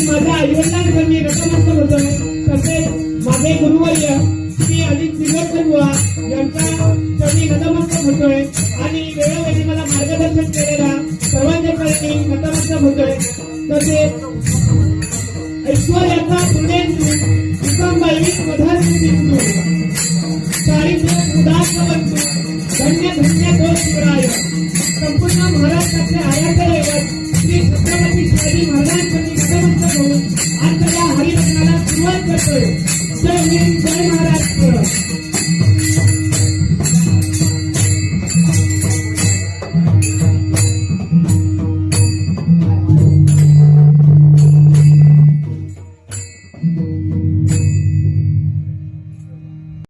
माझ्या आईवडिलांवर मी नतमस्तक होतोय. तसेच माझे गुरुवर्य श्री अजित सिंगरबुवा यांच्या चरणी नतमस्तक होतोय आणि वेळोवेळी मला मार्गदर्शन केलेल्या सर्वांच्या चरणी नतमस्तक होतोय. तसेच ऐश्वर्याचा पुण्येंदू विक्रमबाई मधार सिंधू चारित्र्य उदासवंतू धन्य धन्य दोष शिवराय संपूर्ण महाराष्ट्राचे आराध्य दैवत श्री छत्रपती शिवाजी महाराजांसाठी नतमस्तक होऊन आजच्या या हरिभजनाला सुरुवात करतोय. जय हिंद, जय महाराष्ट्र.